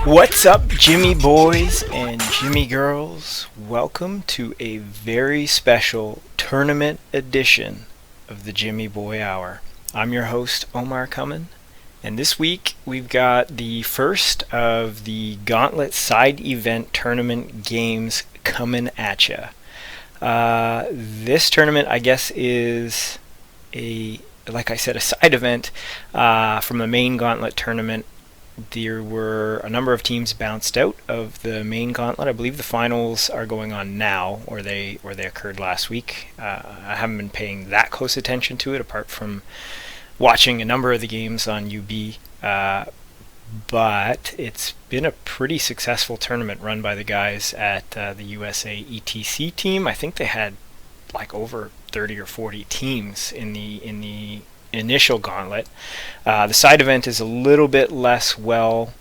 What's up, Jimmy boys and Jimmy girls? Welcome to a very special tournament edition of the Jimmy Boy Hour. I'm your host, Omarcomin, and this week we've got the first of the Gauntlet side event tournament games coming at ya. This tournament, I guess, is like I said, a side event from the main Gauntlet tournament. There were a number of teams bounced out of the main Gauntlet. I believe the finals are going on now, or they occurred last week. I haven't been paying that close attention to it, apart from watching a number of the games on UB. But it's been a pretty successful tournament run by the guys at the USA ETC team. I think they had like over 30 or 40 teams in the initial Gauntlet. The side event is a little bit less well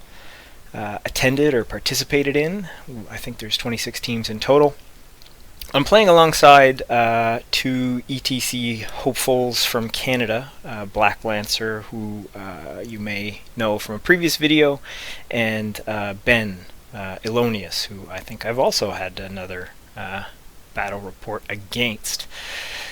attended or participated in. I think there's 26 teams in total. I'm playing alongside two ETC hopefuls from Canada, Black Lancer, who you may know from a previous video, and Ben Elonius, who I think I've also had another battle report against.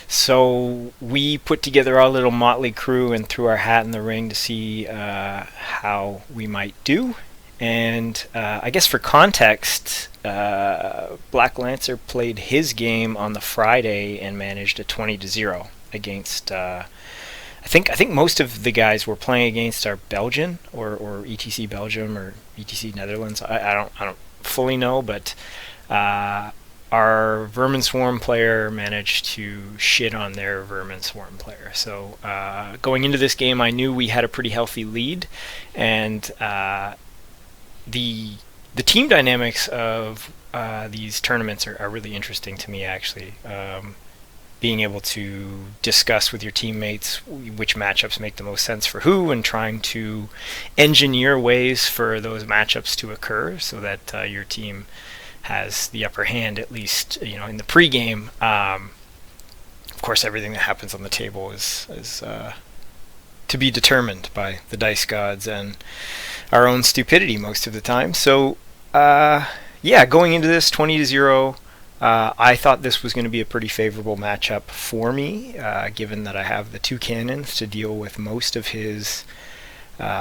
So we put together our little motley crew and threw our hat in the ring to see how we might do. And I guess for context, Black Lancer played his game on the Friday and managed a 20-0 against. I think most of the guys we're playing against are Belgian or ETC Belgium or ETC Netherlands. I don't fully know, but our Vermin Swarm player managed to shit on their Vermin Swarm player. So going into this game, I knew we had a pretty healthy lead, and the team dynamics of these tournaments are really interesting to me, actually. Being able to discuss with your teammates which matchups make the most sense for who, and trying to engineer ways for those matchups to occur so that your team has the upper hand, at least in the pregame. Of course, everything that happens on the table is to be determined by the dice gods and our own stupidity most of the time. So going into this 20-0, I thought this was going to be a pretty favorable matchup for me, given that I have the two cannons to deal with most of his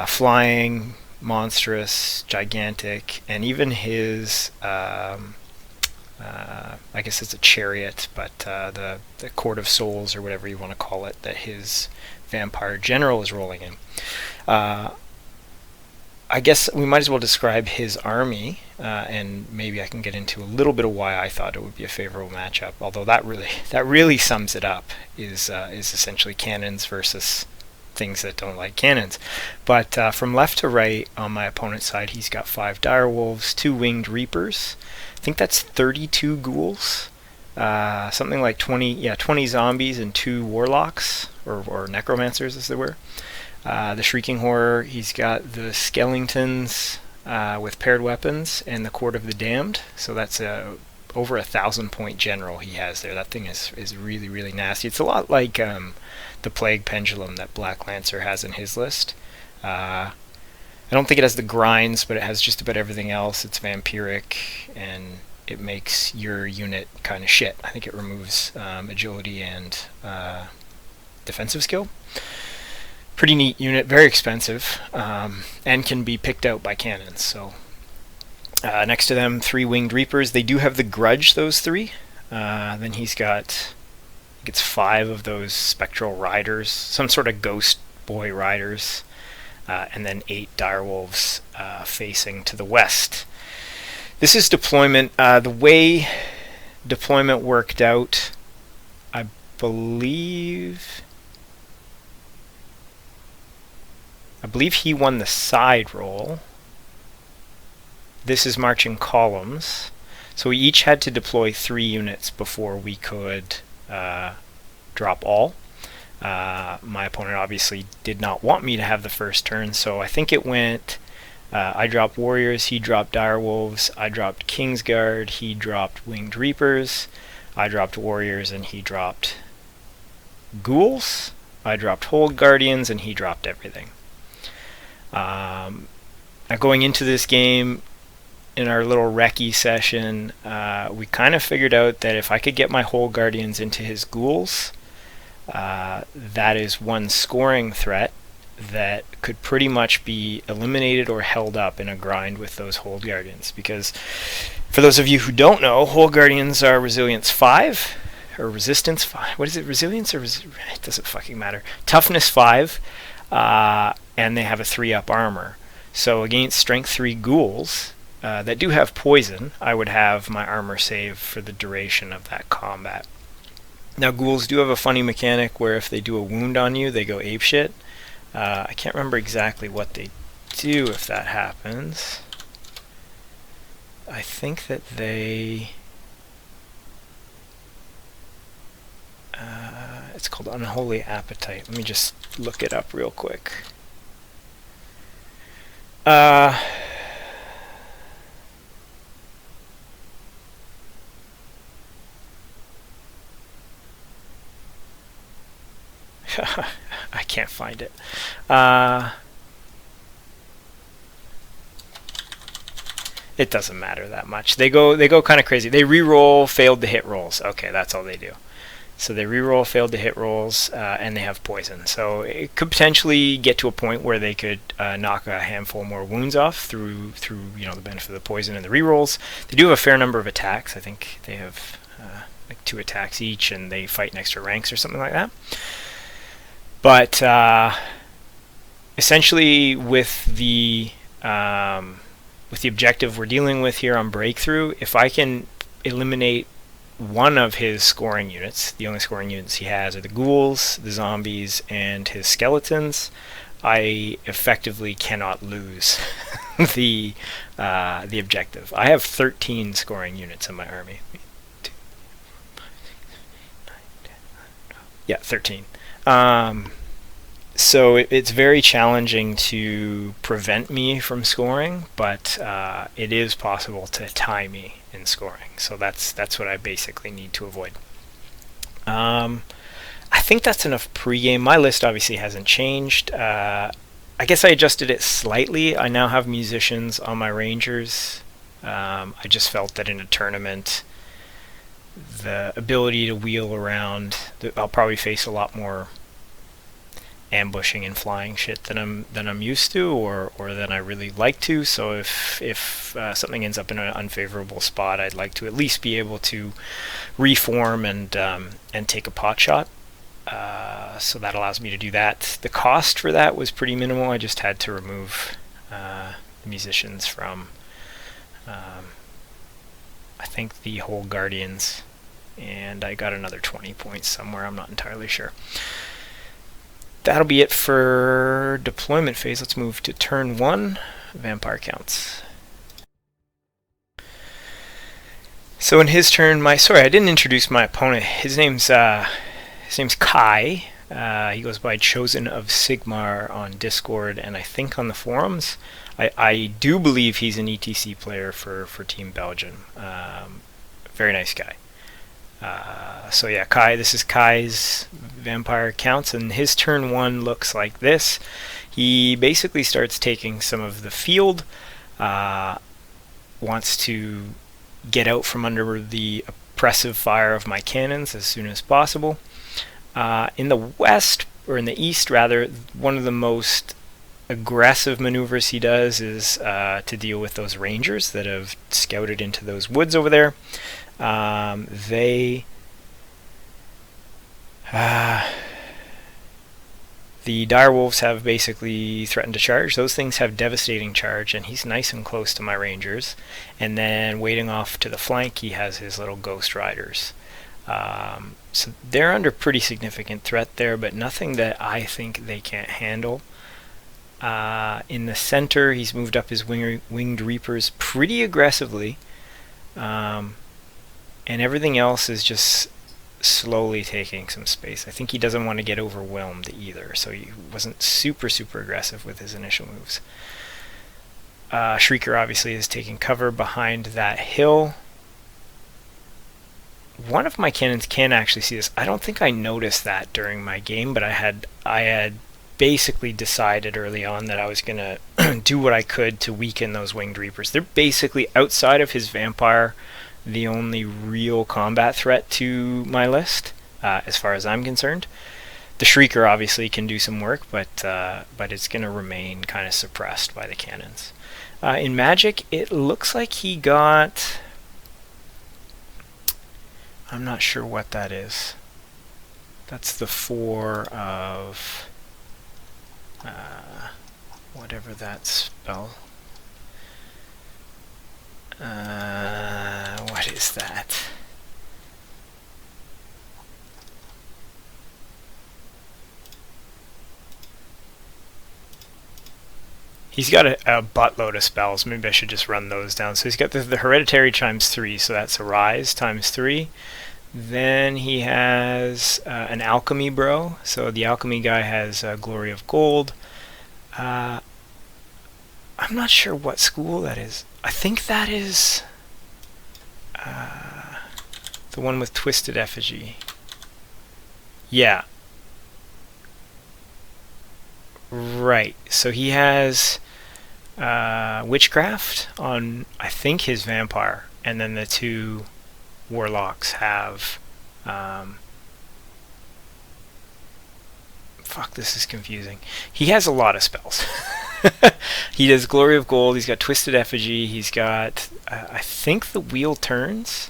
flying, monstrous, gigantic, and even his I guess it's a chariot, but the Court of Souls, or whatever you want to call it, that his vampire general is rolling in. I guess we might as well describe his army, and maybe I can get into a little bit of why I thought it would be a favorable matchup. Although that really sums it up, is essentially cannons versus things that don't like cannons. But from left to right on my opponent's side, he's got 5 direwolves, 2 winged reapers. I think that's 32 ghouls, something like 20 zombies and 2 warlocks or necromancers, as they were. The Shrieking Horror, he's got the skeletons with paired weapons and the Court of the Damned. So that's over 1,000-point general he has there. That thing is really, really nasty. It's a lot like the Plague Pendulum that Black Lancer has in his list. I don't think it has the grinds, but it has just about everything else. It's vampiric, and it makes your unit kind of shit. I think it removes agility and defensive skill. Pretty neat unit, very expensive, and can be picked out by cannons. So next to them, 3 winged reapers. They do have the grudge, those 3. Then he's got, I think it's 5 of those spectral riders, some sort of ghost boy riders, and then 8 direwolves facing to the west. This is deployment. The way deployment worked out, I believe he won the side roll. This is marching columns. So we each had to deploy 3 units before we could drop all. My opponent obviously did not want me to have the first turn, so I think it went, I dropped warriors, he dropped direwolves, I dropped Kingsguard, he dropped winged reapers, I dropped warriors, and he dropped ghouls. I dropped hold guardians, and he dropped everything. Now going into this game, in our little recce session, we kind of figured out that if I could get my whole guardians into his ghouls, that is one scoring threat that could pretty much be eliminated or held up in a grind with those hold guardians. Because for those of you who don't know, hold guardians are resilience 5 or resistance 5. What is it? Resilience or it doesn't fucking matter. Toughness 5, and they have a 3-up armor. So against strength 3 ghouls that do have poison, I would have my armor save for the duration of that combat. Now ghouls do have a funny mechanic where if they do a wound on you, they go apeshit. I can't remember exactly what they do if that happens. I think that they... it's called Unholy Appetite. Let me just look it up real quick. I can't find it. It doesn't matter that much. They go kind of crazy. They re-roll failed to hit rolls. Okay, that's all they do. So they re-roll failed to hit rolls, and they have poison. So it could potentially get to a point where they could knock a handful more wounds off through the benefit of the poison and the re-rolls. They do have a fair number of attacks. I think they have like 2 attacks each, and they fight in extra ranks or something like that. But essentially, with the objective we're dealing with here on Breakthrough, if I can eliminate one of his scoring units, the only scoring units he has are the ghouls, the zombies, and his skeletons, I effectively cannot lose the objective. I have 13 scoring units in my army. Yeah, 13. So it's very challenging to prevent me from scoring, but it is possible to tie me in scoring. So that's what I basically need to avoid. I think that's enough pregame. My list obviously hasn't changed. I guess I adjusted it slightly. I now have musicians on my rangers. I just felt that in a tournament, the ability to wheel around, I'll probably face a lot more ambushing and flying shit than I'm used to, or than I really like to. So if something ends up in an unfavorable spot, I'd like to at least be able to reform and take a pot shot. So that allows me to do that. The cost for that was pretty minimal. I just had to remove musicians from I think the whole Guardians, and I got another 20 points somewhere. I'm not entirely sure. That'll be it for deployment phase. Let's move to turn 1, vampire counts. So in his turn, I didn't introduce my opponent. His name's Kai. He goes by Chosen of Sigmar on Discord, and I think on the forums. I do believe he's an ETC player for Team Belgium. Very nice guy. So yeah, Kai. This is Kai's vampire counts, and his turn 1 looks like this. He basically starts taking some of the field, wants to get out from under the oppressive fire of my cannons as soon as possible. In the west, or in the east rather, one of the most aggressive maneuvers he does is to deal with those rangers that have scouted into those woods over there. The direwolves have basically threatened to charge. Those things have devastating charge, and he's nice and close to my rangers. And then waiting off to the flank, he has his little ghost riders. So they're under pretty significant threat there, but nothing that I think they can't handle. In the center, he's moved up his winged reapers pretty aggressively, and everything else is just slowly taking some space. I think he doesn't want to get overwhelmed either, so he wasn't super aggressive with his initial moves. Shrieker obviously is taking cover behind that hill. One of my cannons can actually see this. I don't think I noticed that during my game, but I had basically decided early on that I was going to do what I could to weaken those Winged Reapers. They're basically, outside of his Vampire, the only real combat threat to my list, as far as I'm concerned. The Shrieker obviously can do some work, but it's going to remain kind of suppressed by the cannons. In Magic, it looks like he got... I'm not sure what that is. That's the 4 of... whatever that spell. What is that? He's got a buttload of spells. Maybe I should just run those down. So he's got the Hereditary times 3, so that's a Rise times 3. Then he has an Alchemy Bro. So the Alchemy guy has Glory of Gold. I'm not sure what school that is. I think that is the one with Twisted Effigy. Yeah. Right. So he has Witchcraft on, I think, his Vampire. And then the 2 Warlocks have... fuck, this is confusing. He has a lot of spells. He does Glory of Gold, he's got Twisted Effigy, he's got, I think, the Wheel Turns.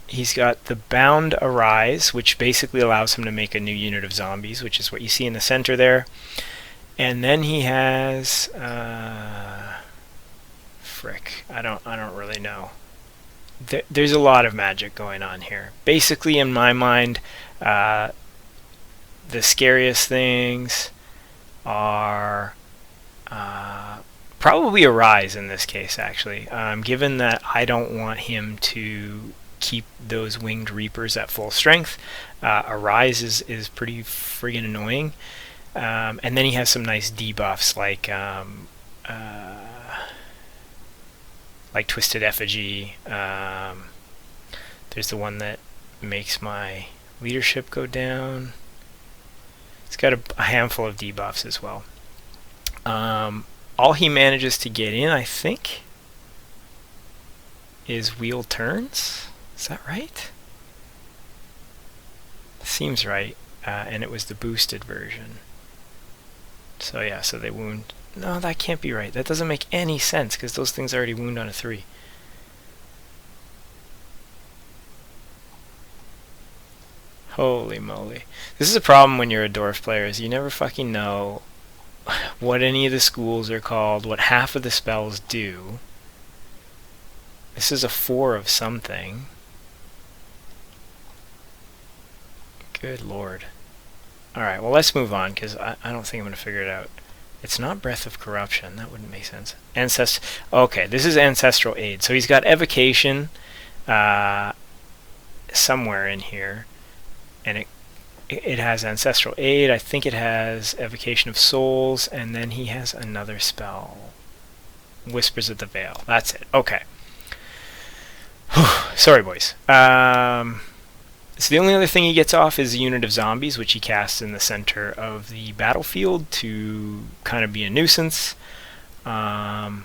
He's got the Bound Arise, which basically allows him to make a new unit of zombies, which is what you see in the center there. And then he has... frick, I don't really know. There's a lot of magic going on here. Basically, in my mind, the scariest things are probably a Rise in this case, actually. Given that I don't want him to keep those Winged Reapers at full strength, a Rise is pretty friggin' annoying. And then he has some nice debuffs like Twisted Effigy. There's the one that makes my leadership go down. It's got a handful of debuffs as well. All he manages to get in, I think, is Wheel Turns. Is that right? Seems right. And it was the boosted version. So yeah, so they wound... No, that can't be right. That doesn't make any sense, because those things already wound on a 3. Holy moly. This is a problem when you're a Dwarf player, is you never fucking know what any of the schools are called, what half of the spells do. This is a 4 of something. Good lord. Alright, well, let's move on, because I don't think I'm going to figure it out. It's not Breath of Corruption. That wouldn't make sense. Okay, this is Ancestral Aid. So he's got Evocation somewhere in here. And it has Ancestral Aid. I think it has Evocation of Souls. And then he has another spell. Whispers of the Veil. That's it. Okay. Sorry, boys. So the only other thing he gets off is a unit of zombies, which he casts in the center of the battlefield to kind of be a nuisance. No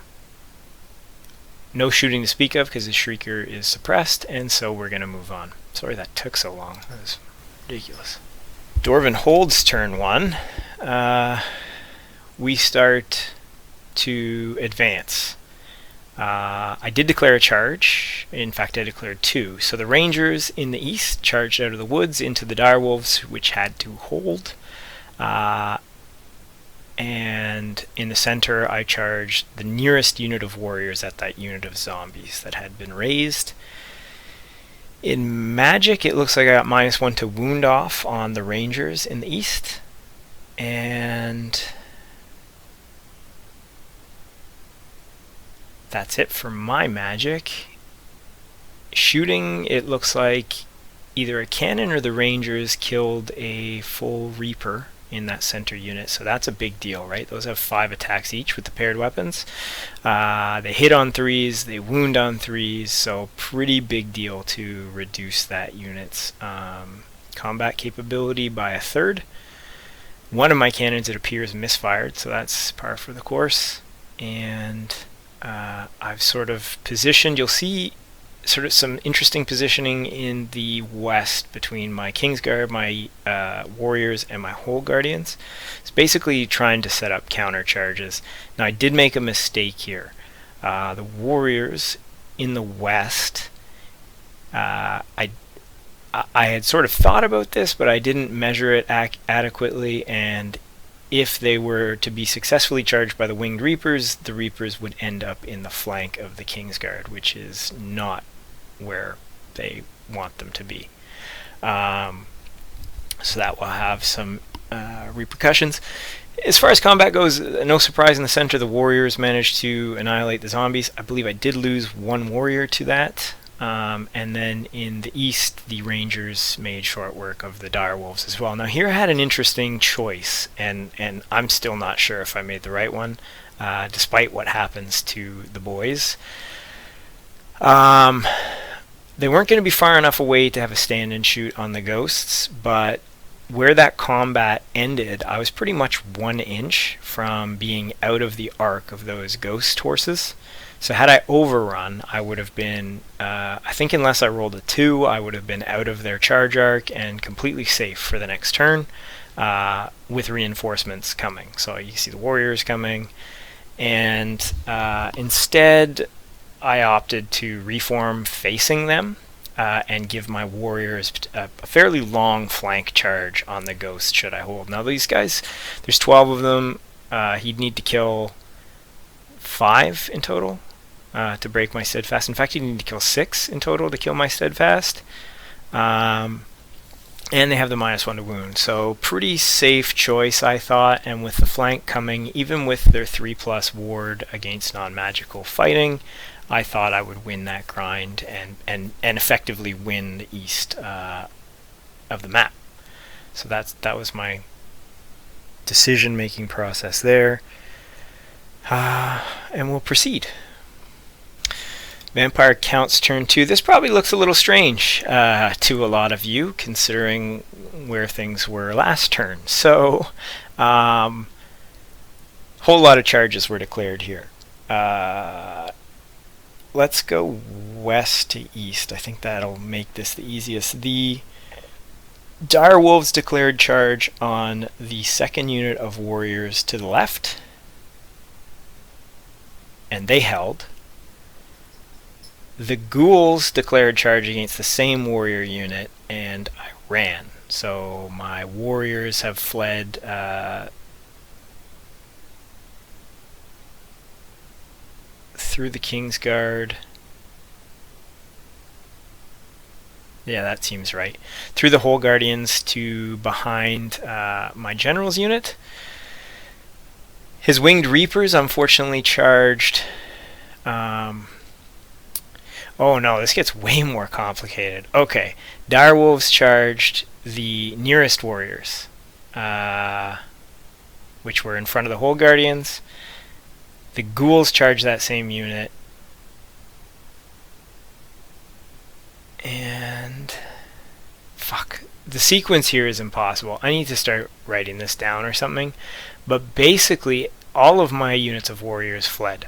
shooting to speak of because his Shrieker is suppressed, and so we're going to move on. Sorry that took so long. That was ridiculous. Dwarven Hold's turn 1. We start to advance. I did declare a charge. In fact, I declared 2. So the Rangers in the east charged out of the woods into the Direwolves, which had to hold. And in the center, I charged the nearest unit of warriors at that unit of zombies that had been raised. In Magic, it looks like I got -1 to wound off on the Rangers in the east. And that's it for my Magic. Shooting, it looks like either a cannon or the Rangers killed a full Reaper in that center unit, so that's a big deal, right? Those have 5 attacks each with the paired weapons. They hit on 3s, they wound on 3s, so pretty big deal to reduce that unit's combat capability by 1/3. One of my cannons, it appears, misfired, so that's par for the course. And I've sort of positioned, you'll see sort of some interesting positioning in the west between my Kingsguard, my Warriors, and my Hole Guardians. It's basically trying to set up counter charges. Now I did make a mistake here. The Warriors in the west, I had sort of thought about this, but I didn't measure it adequately, and if they were to be successfully charged by the Winged Reapers, the Reapers would end up in the flank of the Kingsguard, which is not where they want them to be. So that will have some repercussions. As far as combat goes, no surprise in the center, the Warriors managed to annihilate the zombies. I believe I did lose one warrior to that. And then in the east, the Rangers made short work of the Direwolves as well. Now here I had an interesting choice, and I'm still not sure if I made the right one, despite what happens to the boys. They weren't going to be far enough away to have a stand and shoot on the ghosts, but where that combat ended, I was pretty much 1 inch from being out of the arc of those ghost horses. So had I overrun, I would have been, I think unless I rolled a 2, I would have been out of their charge arc and completely safe for the next turn, with reinforcements coming. So you see the Warriors coming, and instead I opted to reform facing them, and give my Warriors a fairly long flank charge on the Ghost should I hold. Now these guys, there's 12 of them. He'd need to kill 5 in total to break my Steadfast. In fact, he'd need to kill 6 in total to kill my Steadfast. And they have the -1 to wound. So pretty safe choice, I thought. And with the flank coming, even with their 3+ ward against non-magical fighting, I thought I would win that grind and effectively win the east of the map. So that was my decision-making process there. And we'll proceed. Vampire Count's turn 2. This probably looks a little strange to a lot of you, considering where things were last turn. So, whole lot of charges were declared here. Let's go west to east. I think that'll make this the easiest. The Direwolves declared charge on the second unit of Warriors to the left, and they held. The Ghouls declared charge against the same warrior unit, and I ran. So my Warriors have fled through the Kingsguard. Yeah, that seems right. Through the Hole Guardians to behind my General's unit. His Winged Reapers unfortunately charged. Oh no, this gets way more complicated. Okay, Direwolves charged the nearest Warriors, which were in front of the Hole Guardians. The Ghouls charged that same unit. And fuck, the sequence here is impossible. I need to start writing this down or something. But basically, all of my units of Warriors fled,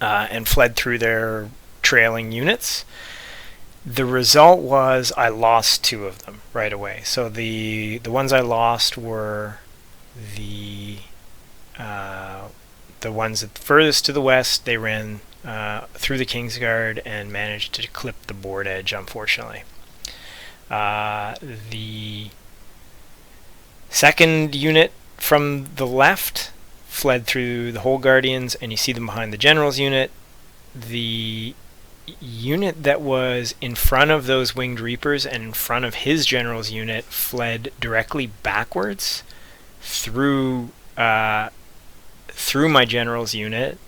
and fled through their trailing units. The result was I lost 2 of them right away. So the ones I lost were the ones at furthest to the west. They ran through the Kingsguard and managed to clip the board edge, unfortunately. The second unit from the left fled through the Hole Guardians, and you see them behind the General's unit. The unit that was in front of those Winged Reapers and in front of his General's unit fled directly backwards through my General's unit,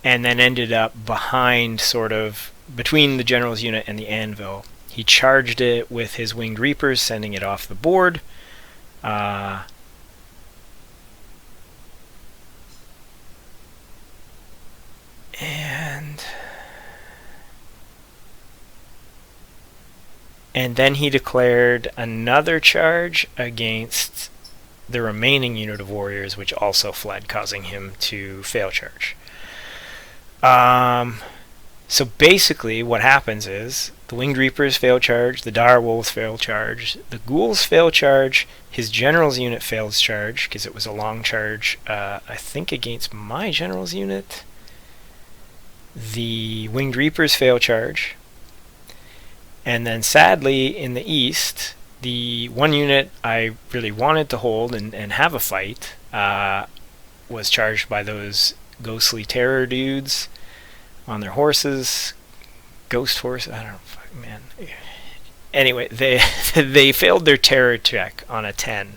and then ended up behind, sort of between the General's unit and the anvil. He charged it with his Winged Reapers, sending it off the board. And then he declared another charge against the remaining unit of warriors, which also fled, causing him to fail charge. So basically what happens is the Winged Reapers fail charge, the Dire Wolves fail charge, the Ghouls fail charge, his General's unit fails charge because it was a long charge, I think against my General's unit. The Winged Reapers fail charge. And then sadly in the east, the one unit I really wanted to hold and have a fight was charged by those ghostly terror dudes on their horses. Ghost horse, I don't know, man. Anyway, they failed their terror check on a 10.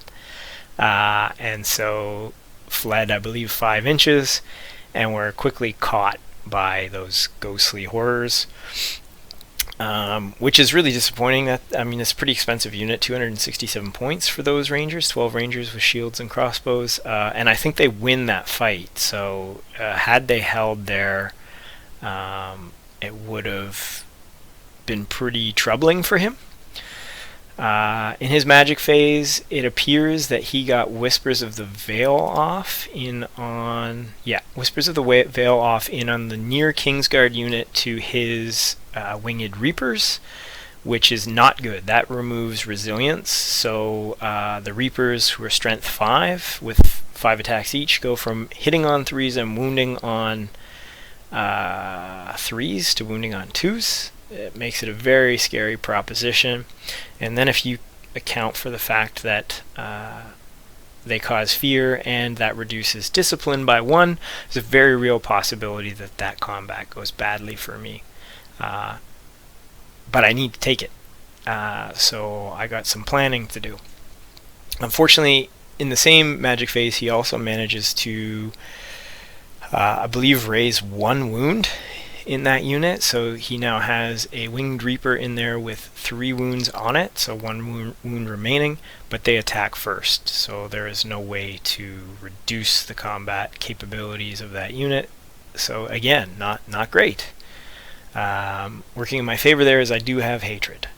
And so fled, I believe, 5 inches and were quickly caught by those ghostly horrors. Which is really disappointing. That, I mean, it's a pretty expensive unit, 267 points for those rangers, 12 rangers with shields and crossbows, and I think they win that fight. So had they held there, it would have been pretty troubling for him. In his magic phase, it appears that he got Whispers of the Veil off Whispers of the Veil off in on the near Kingsguard unit to his Winged Reapers, which is not good. That removes resilience, so the Reapers, who are strength 5 with 5 attacks each, go from hitting on 3s and wounding on 3s to wounding on 2s. It makes it a very scary proposition. And then if you account for the fact that they cause fear and that reduces discipline by 1, there's a very real possibility that that combat goes badly for me. But I need to take it. So I got some planning to do. Unfortunately, in the same magic phase, he also manages to, I believe, raise 1 wound in that unit, so he now has a Winged Reaper in there with 3 wounds on it, so 1 wound remaining, but they attack first, so there is no way to reduce the combat capabilities of that unit. So again, not great. Working in my favor there is I do have Hatred,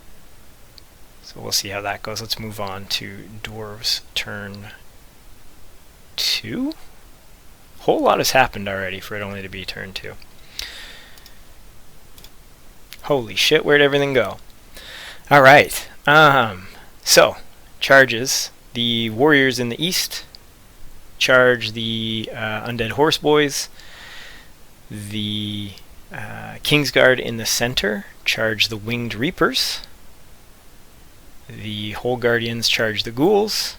so we'll see how that goes. Let's move on to Dwarves turn 2. A whole lot has happened already for it only to be turn 2. Holy shit, where'd everything go? Alright, so, charges. The warriors in the east charge the undead horse boys. The Kingsguard in the center charge the Winged Reapers. The Whole Guardians charge the Ghouls.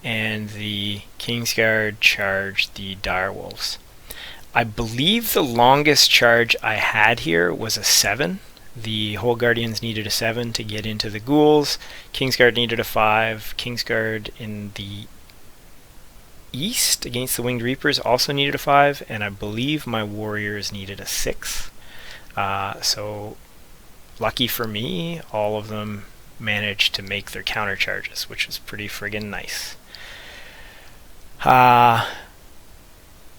And the Kingsguard charge the Direwolves. I believe the longest charge I had here was a 7. The Whole Guardians needed a 7 to get into the Ghouls. Kingsguard needed a 5. Kingsguard in the east against the Winged Reapers also needed a 5. And I believe my warriors needed a 6. So lucky for me, all of them managed to make their counter charges, which is pretty friggin' nice.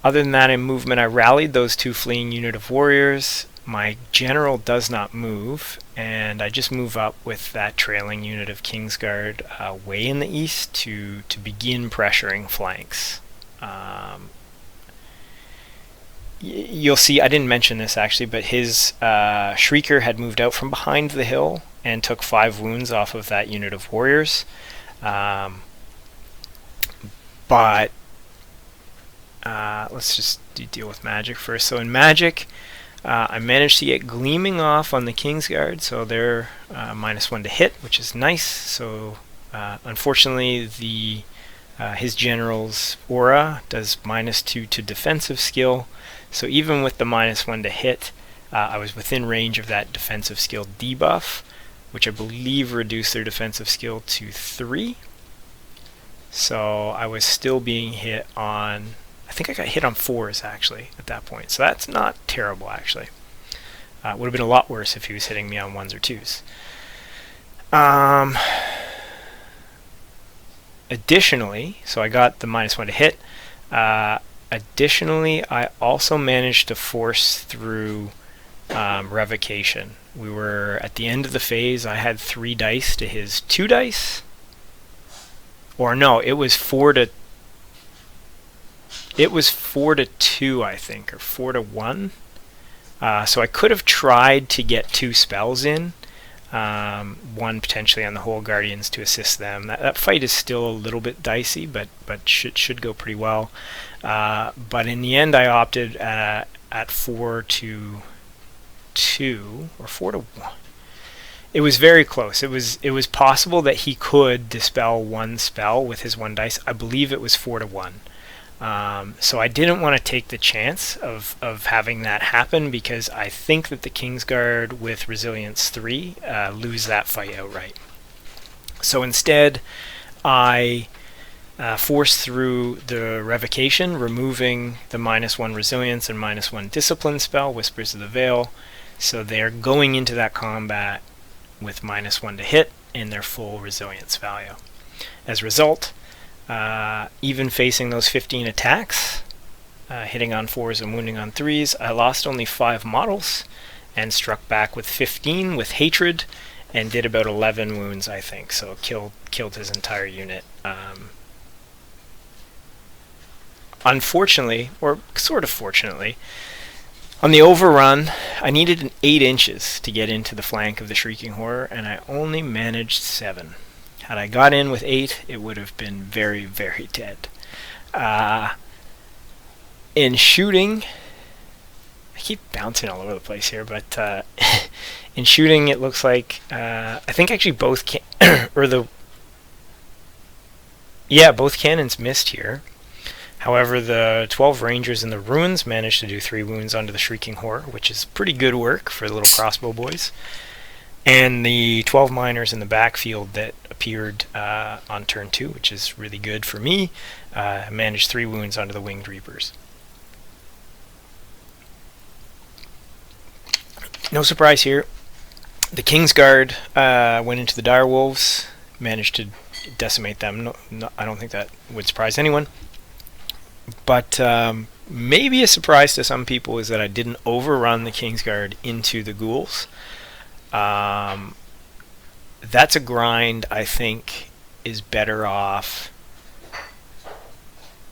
Other than that, in movement, I rallied those 2 fleeing unit of warriors. My general does not move, and I just move up with that trailing unit of Kingsguard way in the east to begin pressuring flanks. You'll see, I didn't mention this actually, but his Shrieker had moved out from behind the hill and took 5 wounds off of that unit of warriors. But let's just deal with magic first. So in magic, I managed to get Gleaming off on the Kingsguard, so they're -1 to hit, which is nice. So unfortunately, his general's aura does -2 to defensive skill. So even with the -1 to hit, I was within range of that defensive skill debuff, which I believe reduced their defensive skill to 3. So I was still being hit on, I think I got hit on 4s actually at that point. So that's not terrible actually. It would have been a lot worse if he was hitting me on 1s or 2s. Additionally, so I got the -1 to hit. Additionally, I also managed to force through revocation. We were at the end of the phase. I had 3 dice to his 2 dice. or no, it was 4 to 2, I think, or 4 to 1. So I could have tried to get 2 spells in, one potentially on the Whole Guardians to assist them. That fight is still a little bit dicey, but should go pretty well. But in the end, I opted at 4-2 or 4-1. It was very close. It was possible that he could dispel 1 spell with his 1 dice. I believe it was 4-1. So I didn't want to take the chance of having that happen, because I think that the Kingsguard with Resilience 3 lose that fight outright. So instead, I forced through the Revocation, removing the -1 Resilience and -1 Discipline spell, Whispers of the Veil. So they're going into that combat with -1 to hit and their full Resilience value. As a result, even facing those 15 attacks, hitting on 4s and wounding on 3s, I lost only 5 models and struck back with 15 with Hatred and did about 11 wounds, I think. So killed his entire unit. Unfortunately, or sort of fortunately, on the overrun, I needed 8 inches to get into the flank of the Shrieking Horror, and I only managed 7. Had I got in with 8, it would have been very, very dead. In shooting, I keep bouncing all over the place here, but in shooting, it looks like I think actually both both cannons missed here. However, the 12 Rangers in the ruins managed to do 3 wounds onto the Shrieking Horror, which is pretty good work for the little crossbow boys. And the 12 miners in the backfield that appeared on turn 2, which is really good for me, managed 3 wounds onto the Winged Reapers. No surprise here. The Kingsguard went into the Direwolves, managed to decimate them. No, I don't think that would surprise anyone. But maybe a surprise to some people is that I didn't overrun the Kingsguard into the ghouls. That's a grind I think is better off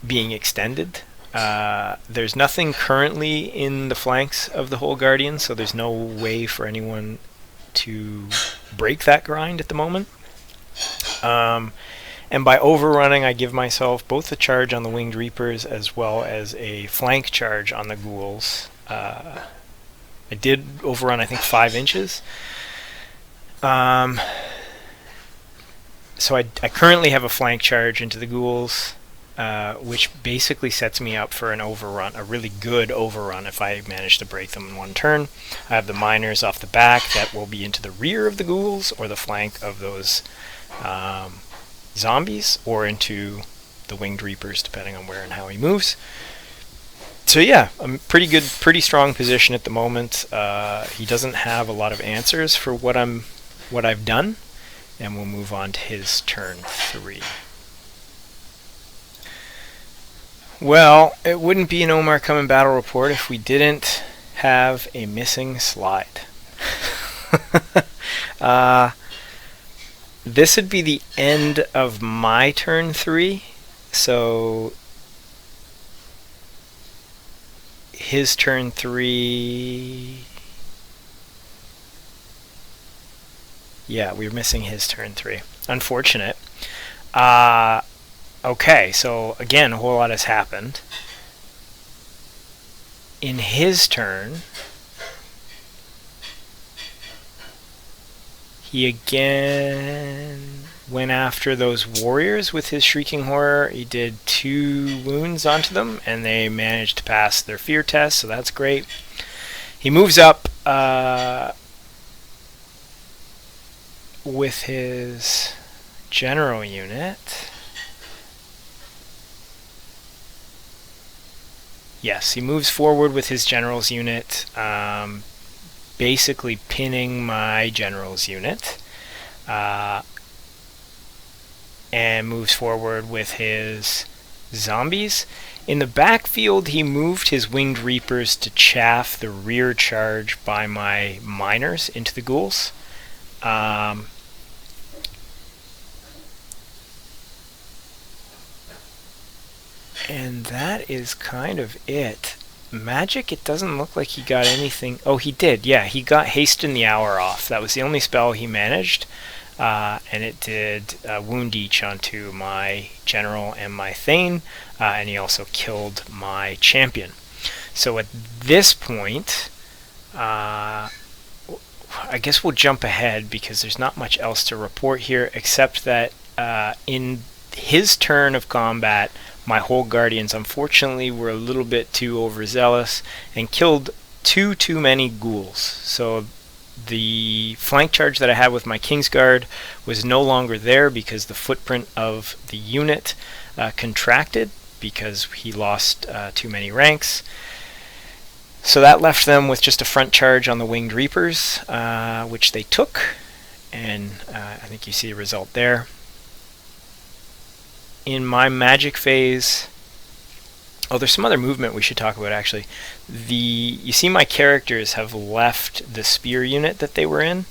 being extended. There's nothing currently in the flanks of the Whole Guardian, so there's no way for anyone to break that grind at the moment. And by overrunning, I give myself both a charge on the Winged Reapers as well as a flank charge on the ghouls. I did overrun, I think, 5 inches. So I currently have a flank charge into the ghouls, which basically sets me up for an overrun, a really good overrun if I manage to break them in 1 turn. I have the miners off the back that will be into the rear of the ghouls or the flank of those zombies, or into the Winged Reapers, depending on where and how he moves. So yeah, I'm pretty strong position at the moment. He doesn't have a lot of answers for what I've done, and we'll move on to his turn 3. Well, it wouldn't be an Omarcomin battle report if we didn't have a missing slide. This would be the end of my turn 3, so his turn 3... Yeah, we're missing his turn 3. Unfortunate. Okay, so again, a whole lot has happened. In his turn, he again went after those warriors with his Shrieking Horror. He did 2 wounds onto them, and they managed to pass their fear test, so that's great. He moves up with his general unit. Yes, he moves forward with his general's unit, basically pinning my general's unit, and moves forward with his zombies. In the backfield, he moved his Winged Reapers to chaff the rear charge by my miners into the ghouls. And that is kind of it. Magic, it doesn't look like he got anything. Oh, he did. Yeah, he got Hasten the Hour off. That was the only spell he managed. And it did wound each onto my general and my Thane. And he also killed my champion. So at this point, I guess we'll jump ahead because there's not much else to report here except that in his turn of combat, my whole Guardians unfortunately were a little bit too overzealous and killed too many ghouls. So the flank charge that I had with my Kingsguard was no longer there because the footprint of the unit contracted because he lost too many ranks. So that left them with just a front charge on the Winged Reapers, which they took, and I think you see the result there. In my magic phase, oh, there's some other movement we should talk about actually. You see my characters have left the spear unit that they were in.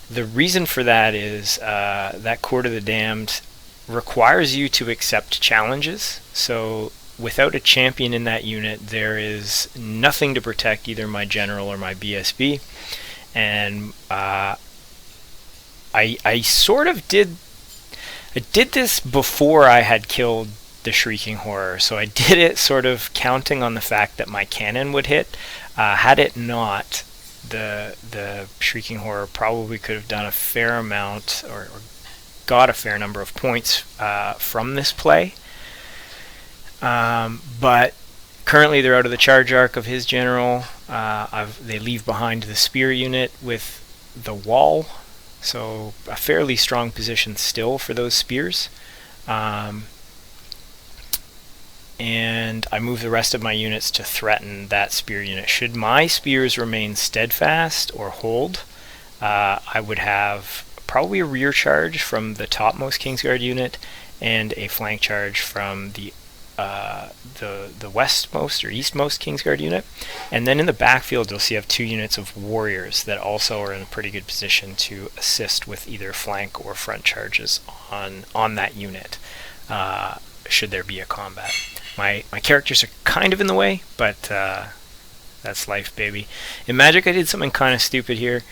The reason for that is that Court of the Damned requires you to accept challenges. So without a champion in that unit, there is nothing to protect either my general or my BSB. And I sort of did this before I had killed the Shrieking Horror, so I did it sort of counting on the fact that my cannon would hit. Had it not, the Shrieking Horror probably could have done a fair amount or got a fair number of points from this play. But currently they're out of the charge arc of his general. They leave behind the spear unit with the wall. So a fairly strong position still for those spears. And I move the rest of my units to threaten that spear unit. Should my spears remain steadfast or hold, I would have probably a rear charge from the topmost Kingsguard unit and a flank charge from the westmost or eastmost Kingsguard unit. And then in the backfield you'll see I have 2 units of warriors that also are in a pretty good position to assist with either flank or front charges on that unit should there be a combat. My characters are kind of in the way, but that's life, baby. In Magic I did something kind of stupid here.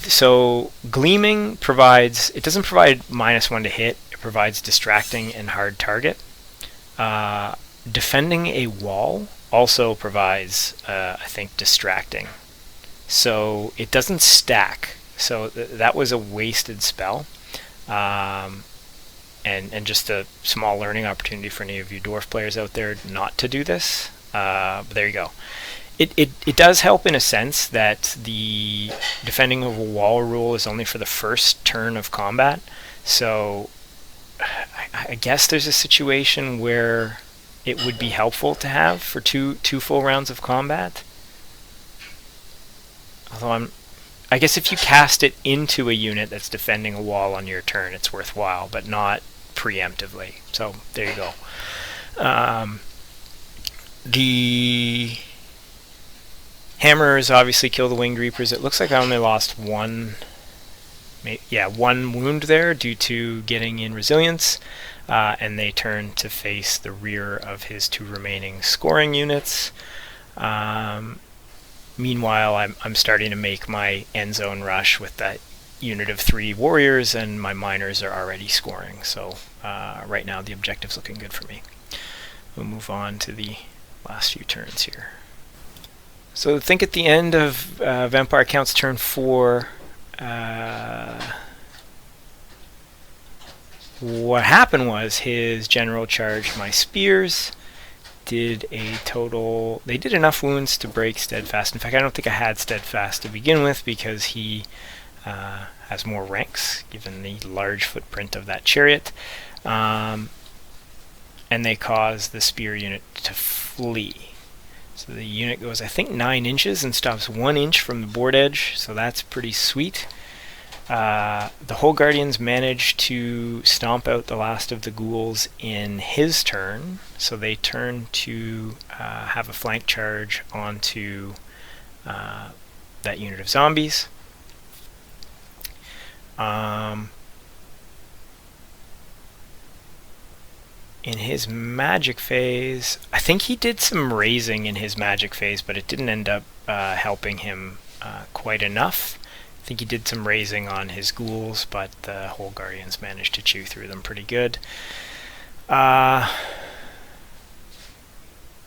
So Gleaming provides, it doesn't provide -1 to hit, it provides distracting and hard target. Defending a wall also provides, I think, distracting. So it doesn't stack. So that was a wasted spell. And just a small learning opportunity for any of you dwarf players out there not to do this. But there you go. It does help in a sense that the defending of a wall rule is only for the first turn of combat. So I guess there's a situation where it would be helpful to have for two full rounds of combat. Although I guess if you cast it into a unit that's defending a wall on your turn, it's worthwhile, but not preemptively. So there you go. The Hammerers obviously kill the Winged Reapers. It looks like I only lost one wound there due to getting in resilience, and they turn to face the rear of his 2 remaining scoring units. Meanwhile, I'm starting to make my end zone rush with that unit of 3 warriors, and my miners are already scoring. So right now the objective's looking good for me. We'll move on to the last few turns here. So think at the end of Vampire Count's turn 4, what happened was his general charged my spears, did a total, they did enough wounds to break Steadfast. In fact, I don't think I had Steadfast to begin with because he has more ranks given the large footprint of that chariot. And they cause the spear unit to flee. So the unit goes, I think, 9 inches and stops 1 inch from the board edge, so that's pretty sweet. The whole Guardians managed to stomp out the last of the ghouls in his turn, so they turn to have a flank charge onto that unit of zombies. in his magic phase, I think he did some raising in his magic phase, but it didn't end up helping him quite enough. I think he did some raising on his ghouls, but the Whole Guardians managed to chew through them pretty good.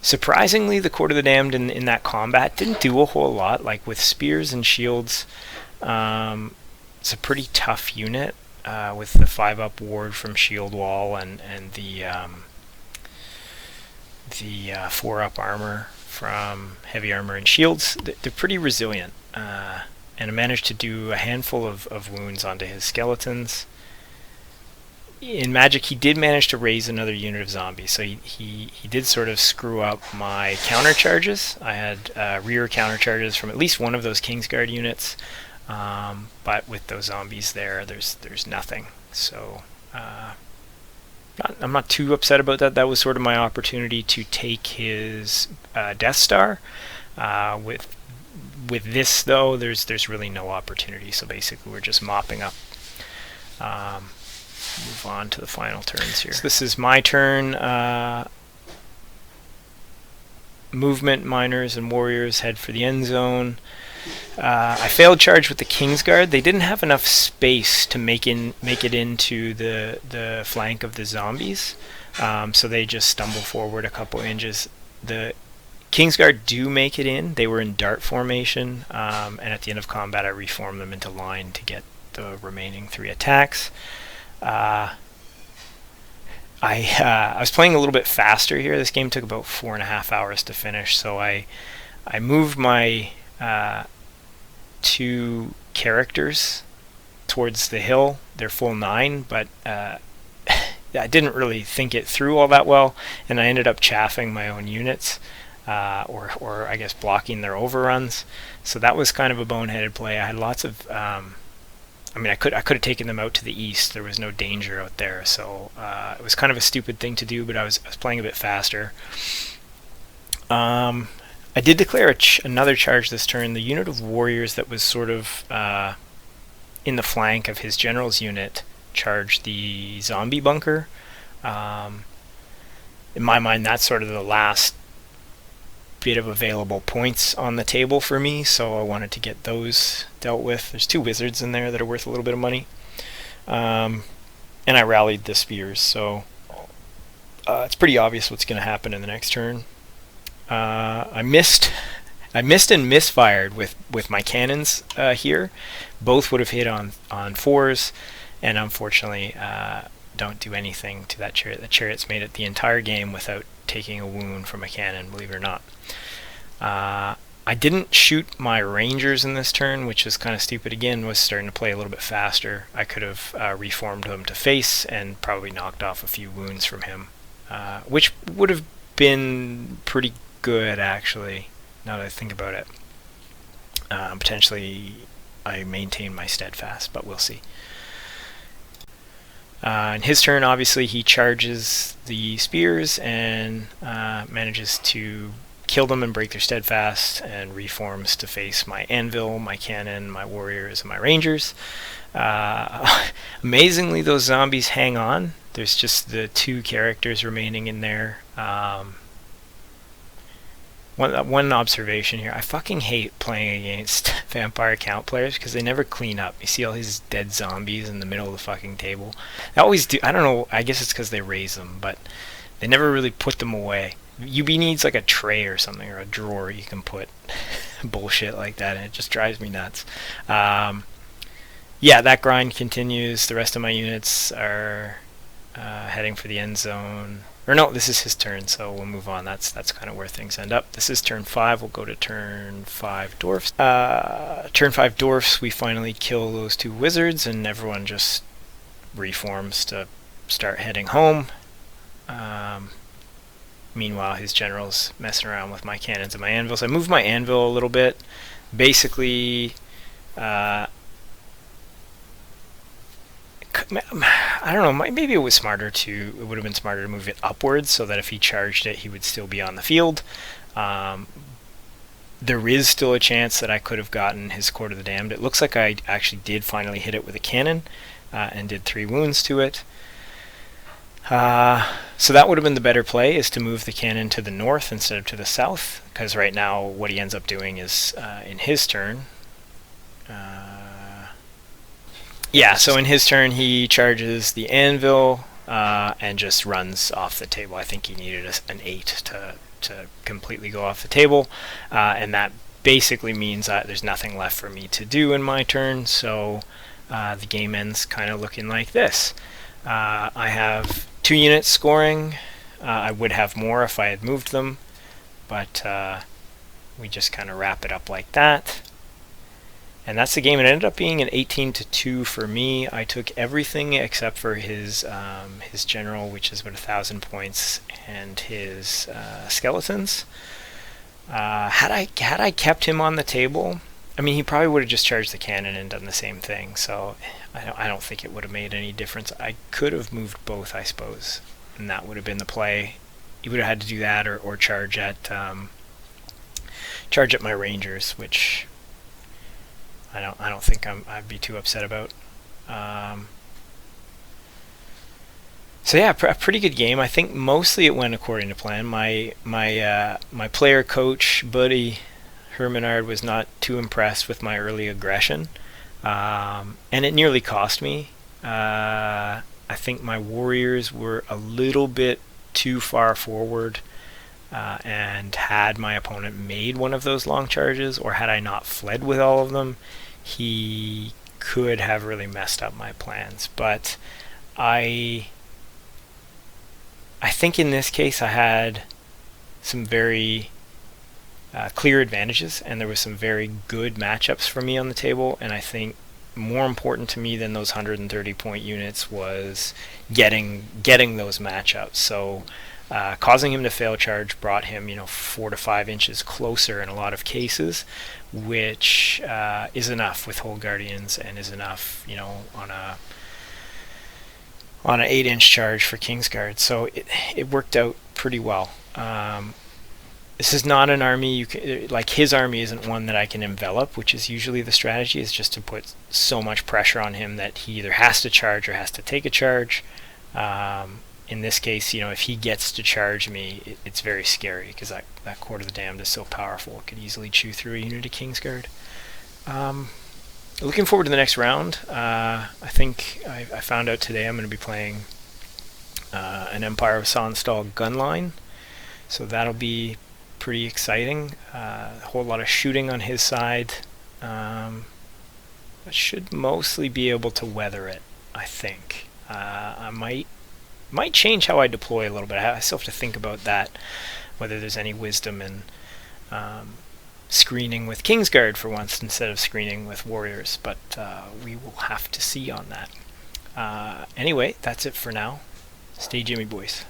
Surprisingly, the Court of the Damned in that combat didn't do a whole lot. Like with spears and shields, it's a pretty tough unit with the 5-up ward from shield wall and the 4-up armor from heavy armor and shields. They're pretty resilient, and I managed to do a handful of wounds onto his skeletons. In Magic, he did manage to raise another unit of zombies, so he did sort of screw up my counter charges. I had rear counter charges from at least one of those Kingsguard units, but with those zombies there's nothing. So I'm not too upset about that. That was sort of my opportunity to take his Death Star. With this though, there's really no opportunity. So basically, we're just mopping up. Move on to the final turns here. So this is my turn. Movement, miners, and warriors head for the end zone. I failed charge with the Kingsguard. They didn't have enough space to make it into the flank of the zombies, so they just stumble forward a couple inches. The Kingsguard do make it in. They were in dart formation, and at the end of combat I reformed them into line to get the remaining 3 attacks. I was playing a little bit faster here. This game took about 4.5 hours to finish, so I moved my 2 characters towards the hill. They're full 9, but I didn't really think it through all that well, and I ended up chaffing my own units, or I guess blocking their overruns. So that was kind of a boneheaded play. I had lots of I could have taken them out to the east. There was no danger out there, so it was kind of a stupid thing to do, but I was playing a bit faster. I did declare another charge this turn. The unit of warriors that was sort of in the flank of his general's unit charged the zombie bunker. In my mind, that's sort of the last bit of available points on the table for me, so I wanted to get those dealt with. There's 2 wizards in there that are worth a little bit of money, and I rallied the spears, so it's pretty obvious what's going to happen in the next turn. I missed and misfired with my cannons here. Both would have hit on 4s, and unfortunately don't do anything to that chariot. The chariot's made it the entire game without taking a wound from a cannon, believe it or not. I didn't shoot my rangers in this turn, which is kind of stupid. Again, was starting to play a little bit faster. I could have reformed them to face and probably knocked off a few wounds from him, which would have been pretty good, actually, now that I think about it. Potentially I maintain my steadfast, but we'll see. In his turn, obviously, he charges the spears and manages to kill them and break their steadfast, and reforms to face my anvil, my cannon, my warriors, and my rangers. Amazingly, those zombies hang on. There's just the 2 characters remaining in there. One observation here: I fucking hate playing against vampire account players because they never clean up. You see all these dead zombies in the middle of the fucking table. They always do. I don't know. I guess it's because they raise them, but they never really put them away. UB needs like a tray or something, or a drawer you can put bullshit like that, and it just drives me nuts. Yeah, that grind continues. The rest of my units are heading for the end zone. Or no, this is his turn, so we'll move on. That's kind of where things end up. This is turn 5. We'll go to turn 5 dwarfs. Turn 5 dwarfs, we finally kill those 2 wizards, and everyone just reforms to start heading home. Meanwhile, his general's messing around with my cannons and my anvils. I moved my anvil a little bit. Basically, I don't know, maybe it would have been smarter to move it upwards so that if he charged it, he would still be on the field. There is still a chance that I could have gotten his Court of the Damned. It looks like I actually did finally hit it with a cannon and did 3 wounds to it. So that would have been the better play, is to move the cannon to the north instead of to the south, because right now what he ends up doing is, in his turn, so in his turn he charges the anvil and just runs off the table. I think he needed an 8 to completely go off the table, and that basically means that there's nothing left for me to do in my turn, so the game ends kind of looking like this. I have 2 units scoring. I would have more if I had moved them, but we just kind of wrap it up like that. And that's the game. It ended up being an 18-2 for me. I took everything except for his general, which is about 1,000 points, and his skeletons. Had I kept him on the table, I mean, he probably would have just charged the cannon and done the same thing. So I don't think it would have made any difference. I could have moved both, I suppose, and that would have been the play. He would have had to do that, or charge at my rangers, which I don't think I'd be too upset about. So yeah, a pretty good game. I think mostly it went according to plan. My player coach buddy Hermanard was not too impressed with my early aggression, and it nearly cost me. I think my warriors were a little bit too far forward, and had my opponent made one of those long charges, or had I not fled with all of them, he could have really messed up my plans. But I think in this case I had some very clear advantages, and there was some very good matchups for me on the table, and I think more important to me than those 130 point units was getting those matchups. So causing him to fail charge brought him 4 to 5 inches closer in a lot of cases, which is enough with Hold Guardians, and is enough on an 8-inch charge for Kingsguard. So it worked out pretty well. This is not an army like his army isn't one that I can envelop, which is usually the strategy, is just to put so much pressure on him that he either has to charge or has to take a charge. In this case, if he gets to charge me, it's very scary, because that Court of the Damned is so powerful. It could easily chew through a unit of Kingsguard. Looking forward to the next round. I think I found out today I'm going to be playing an Empire of Sonstal gunline, so that'll be pretty exciting. A whole lot of shooting on his side. I should mostly be able to weather it, I think. I might change how I deploy a little bit. I still have to think about that, whether there's any wisdom in screening with Kingsguard for once instead of screening with warriors, but we will have to see on that. Anyway, that's it for now. Stay Jimmy, boys.